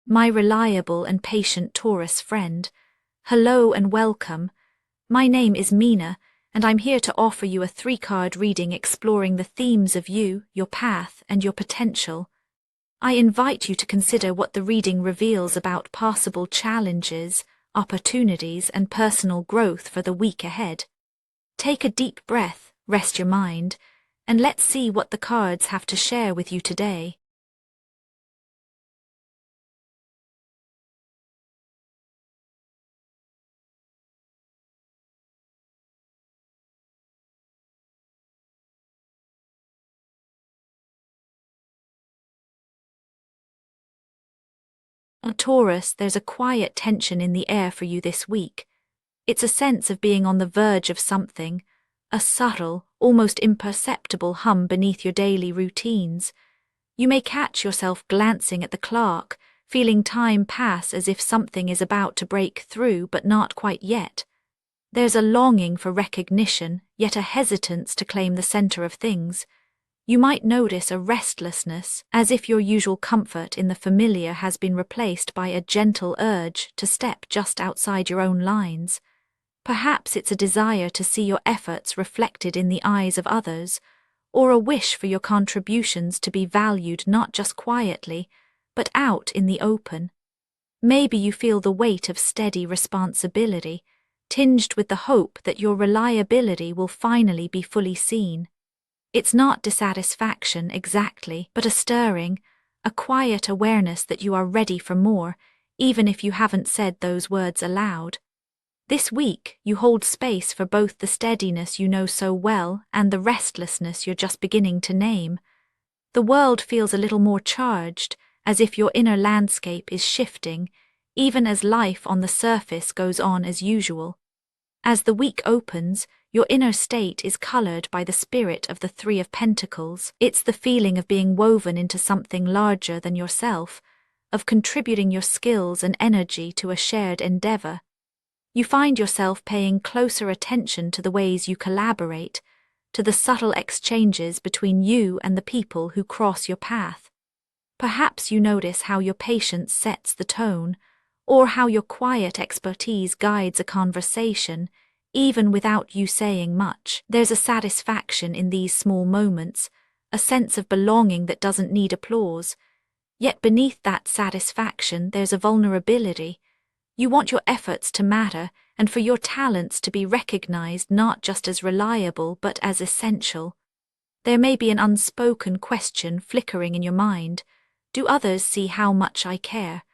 My reliable and patient Taurus friend. Hello and welcome. My name is Mina, and I'm here to offer you a 3-card reading exploring the themes of you, your path, and your potential. I invite you to consider what the reading reveals about possible challenges, opportunities, and personal growth for the week ahead. Take a deep breath, rest your mind, and let's see what the cards have to share with you today. On Taurus, there's a quiet tension in the air for you this week. It's a sense of being on the verge of something, a subtle, almost imperceptible hum beneath your daily routines. You may catch yourself glancing at the clock, feeling time pass as if something is about to break through but not quite yet. There's a longing for recognition, yet a hesitance to claim the center of things. You might notice a restlessness, as if your usual comfort in the familiar has been replaced by a gentle urge to step just outside your own lines. Perhaps it's a desire to see your efforts reflected in the eyes of others, or a wish for your contributions to be valued not just quietly, but out in the open. Maybe you feel the weight of steady responsibility, tinged with the hope that your reliability will finally be fully seen. It's not dissatisfaction exactly, but a stirring, a quiet awareness that you are ready for more, even if you haven't said those words aloud. This week, you hold space for both the steadiness you know so well and the restlessness you're just beginning to name. The world feels a little more charged, as if your inner landscape is shifting, even as life on the surface goes on as usual. As the week opens, your inner state is colored by the spirit of the 3 of Pentacles. It's the feeling of being woven into something larger than yourself, of contributing your skills and energy to a shared endeavor. You find yourself paying closer attention to the ways you collaborate, to the subtle exchanges between you and the people who cross your path. Perhaps you notice how your patience sets the tone, or how your quiet expertise guides a conversation, even without you saying much. There's a satisfaction in these small moments, a sense of belonging that doesn't need applause. Yet beneath that satisfaction there's a vulnerability. You want your efforts to matter and for your talents to be recognized not just as reliable but as essential. There may be an unspoken question flickering in your mind. Do others see how much I care?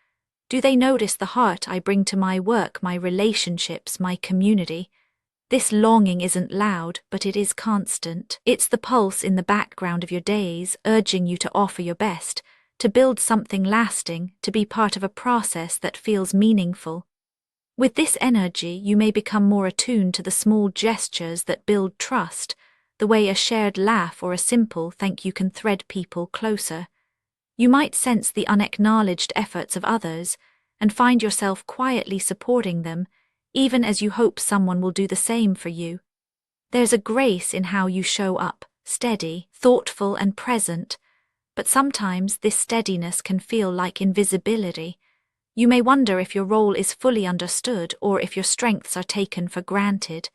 Do they notice the heart I bring to my work, my relationships, my community? This longing isn't loud, but it is constant. It's the pulse in the background of your days, urging you to offer your best, to build something lasting, to be part of a process that feels meaningful. With this energy, you may become more attuned to the small gestures that build trust, the way a shared laugh or a simple thank you can thread people closer. You might sense the unacknowledged efforts of others and find yourself quietly supporting them, even as you hope someone will do the same for you. There's a grace in how you show up, steady, thoughtful, and present, but sometimes this steadiness can feel like invisibility. You may wonder if your role is fully understood or if your strengths are taken for granted.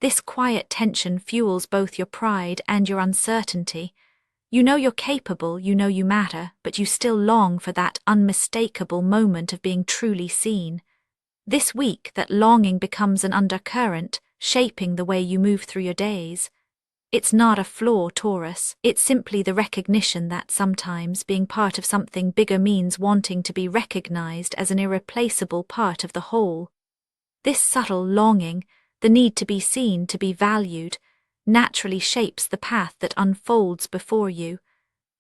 This quiet tension fuels both your pride and your uncertainty. You know you're capable, you know you matter, but you still long for that unmistakable moment of being truly seen. This week, that longing becomes an undercurrent, shaping the way you move through your days. It's not a flaw, Taurus. It's simply the recognition that sometimes being part of something bigger means wanting to be recognized as an irreplaceable part of the whole. This subtle longing, the need to be seen, to be valued, naturally shapes the path that unfolds before you.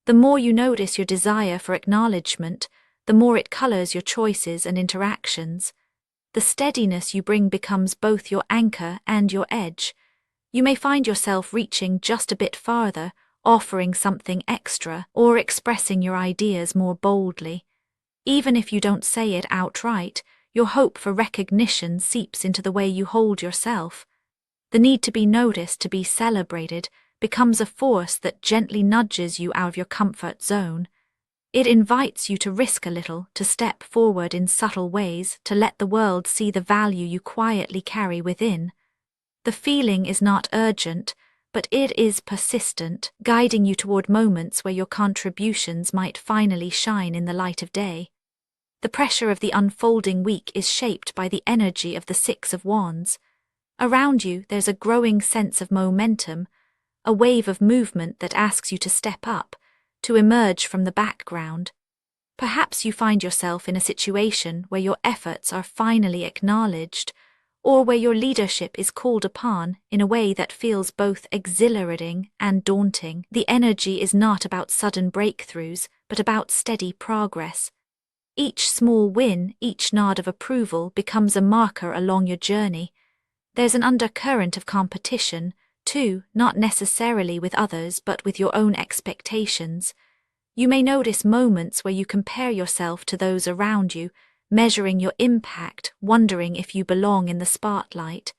The more you notice your desire for acknowledgement, the more it colors your choices and interactions. The steadiness you bring becomes both your anchor and your edge. You may find yourself reaching just a bit farther, offering something extra, or expressing your ideas more boldly. Even if you don't say it outright, your hope for recognition seeps into the way you hold yourself. The need to be noticed, to be celebrated, becomes a force that gently nudges you out of your comfort zone. It invites you to risk a little, to step forward in subtle ways, to let the world see the value you quietly carry within. The feeling is not urgent, but it is persistent, guiding you toward moments where your contributions might finally shine in the light of day. The pressure of the unfolding week is shaped by the energy of the Six of Wands. Around you, there's a growing sense of momentum, a wave of movement that asks you to step up, to emerge from the background. Perhaps you find yourself in a situation where your efforts are finally acknowledged, or where your leadership is called upon in a way that feels both exhilarating and daunting. The energy is not about sudden breakthroughs, but about steady progress. Each small win, each nod of approval becomes a marker along your journey. There's an undercurrent of competition, too, not necessarily with others but with your own expectations. You may notice moments where you compare yourself to those around you, measuring your impact, wondering if you belong in the spotlight.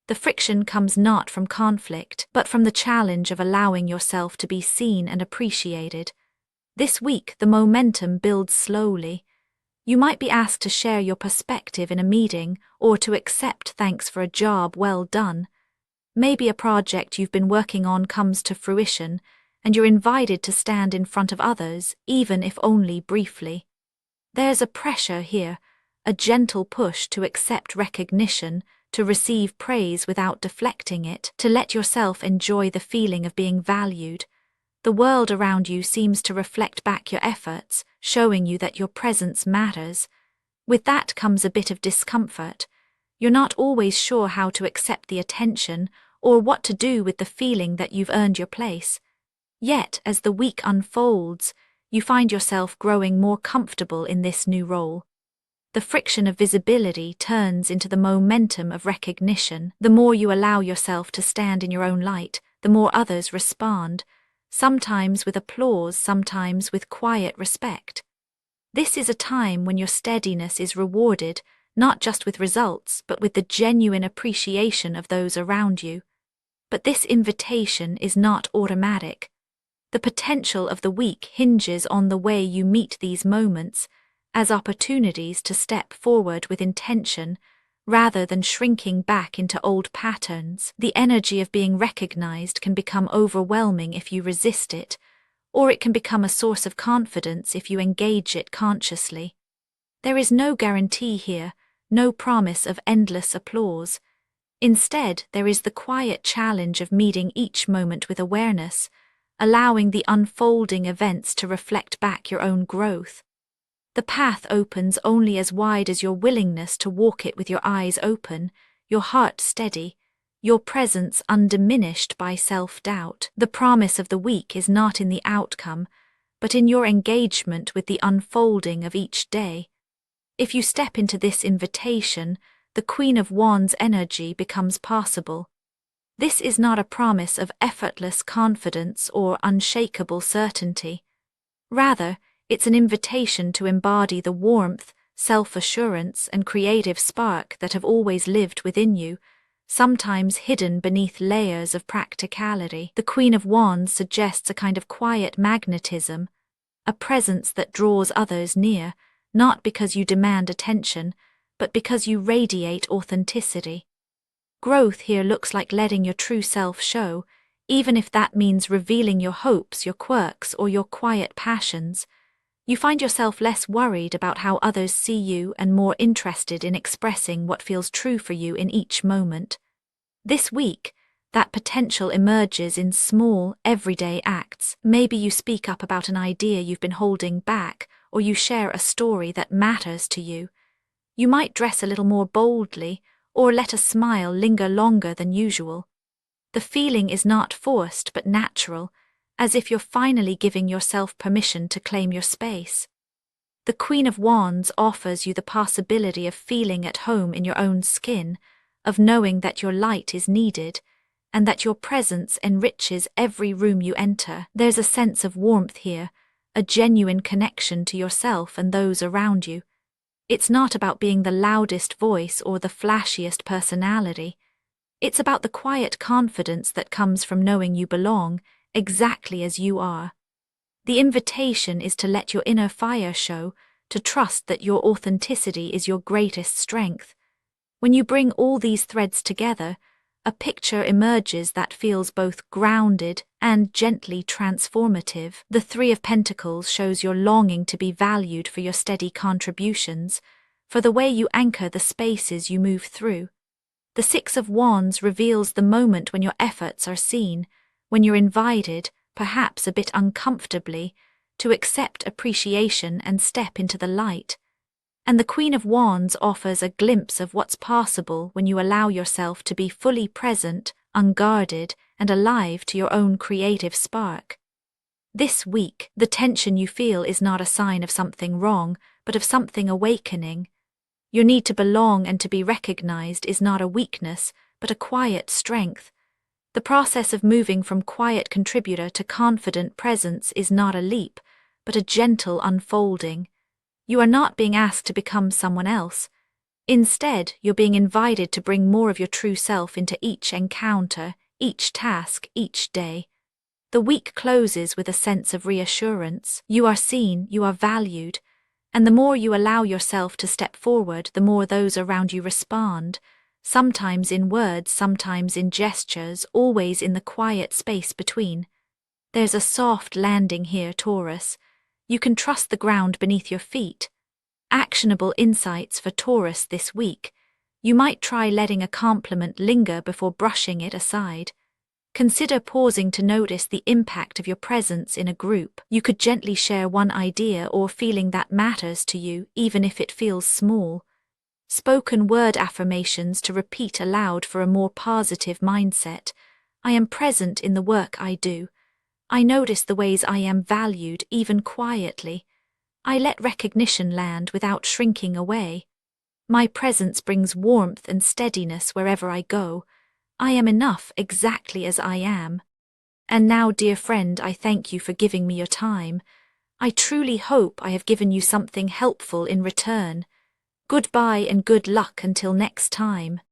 The friction comes not from conflict, but from the challenge of allowing yourself to be seen and appreciated. This week, the momentum builds slowly. You might be asked to share your perspective in a meeting or to accept thanks for a job well done. Maybe a project you've been working on comes to fruition, and you're invited to stand in front of others, even if only briefly. There's a pressure here, a gentle push to accept recognition, to receive praise without deflecting it, to let yourself enjoy the feeling of being valued. The world around you seems to reflect back your efforts, showing you that your presence matters. With that comes a bit of discomfort. You're not always sure how to accept the attention or what to do with the feeling that you've earned your place. Yet, as the week unfolds, you find yourself growing more comfortable in this new role. The friction of visibility turns into the momentum of recognition. The more you allow yourself to stand in your own light, the more others respond, sometimes with applause, sometimes with quiet respect. This is a time when your steadiness is rewarded, not just with results, but with the genuine appreciation of those around you. But this invitation is not automatic. The potential of the week hinges on the way you meet these moments, as opportunities to step forward with intention, rather than shrinking back into old patterns. The energy of being recognized can become overwhelming if you resist it, or it can become a source of confidence if you engage it consciously. There is no guarantee here, no promise of endless applause. Instead, there is the quiet challenge of meeting each moment with awareness, allowing the unfolding events to reflect back your own growth. The path opens only as wide as your willingness to walk it with your eyes open, your heart steady, your presence undiminished by self-doubt. The promise of the week is not in the outcome, but in your engagement with the unfolding of each day. If you step into this invitation, the Queen of Wands energy becomes possible. This is not a promise of effortless confidence or unshakable certainty. Rather, it's an invitation to embody the warmth, self-assurance, and creative spark that have always lived within you, sometimes hidden beneath layers of practicality. The Queen of Wands suggests a kind of quiet magnetism, a presence that draws others near, not because you demand attention, but because you radiate authenticity. Growth here looks like letting your true self show, even if that means revealing your hopes, your quirks, or your quiet passions. You find yourself less worried about how others see you and more interested in expressing what feels true for you in each moment. This week, that potential emerges in small, everyday acts. Maybe you speak up about an idea you've been holding back, or you share a story that matters to you. You might dress a little more boldly, or let a smile linger longer than usual. The feeling is not forced but natural, as if you're finally giving yourself permission to claim your space. The Queen of Wands offers you the possibility of feeling at home in your own skin, of knowing that your light is needed, and that your presence enriches every room you enter. There's a sense of warmth here, a genuine connection to yourself and those around you. It's not about being the loudest voice or the flashiest personality. It's about the quiet confidence that comes from knowing you belong exactly as you are. The invitation is to let your inner fire show, to trust that your authenticity is your greatest strength. When you bring all these threads together, a picture emerges that feels both grounded and gently transformative. The Three of Pentacles shows your longing to be valued for your steady contributions, for the way you anchor the spaces you move through. The Six of Wands reveals the moment when your efforts are seen, when you're invited, perhaps a bit uncomfortably, to accept appreciation and step into the light. And the Queen of Wands offers a glimpse of what's possible when you allow yourself to be fully present, unguarded, and alive to your own creative spark. This week, the tension you feel is not a sign of something wrong, but of something awakening. Your need to belong and to be recognized is not a weakness, but a quiet strength. The process of moving from quiet contributor to confident presence is not a leap, but a gentle unfolding. You are not being asked to become someone else. Instead, you're being invited to bring more of your true self into each encounter, each task, each day. The week closes with a sense of reassurance. You are seen, you are valued, and the more you allow yourself to step forward, the more those around you respond, sometimes in words, sometimes in gestures, always in the quiet space between. There's a soft landing here, Taurus. You can trust the ground beneath your feet. Actionable insights for Taurus this week. You might try letting a compliment linger before brushing it aside. Consider pausing to notice the impact of your presence in a group. You could gently share one idea or feeling that matters to you, even if it feels small. Spoken word affirmations to repeat aloud for a more positive mindset. I am present in the work I do. I notice the ways I am valued, even quietly. I let recognition land without shrinking away. My presence brings warmth and steadiness wherever I go. I am enough exactly as I am. And now, dear friend, I thank you for giving me your time. I truly hope I have given you something helpful in return. Goodbye and good luck until next time.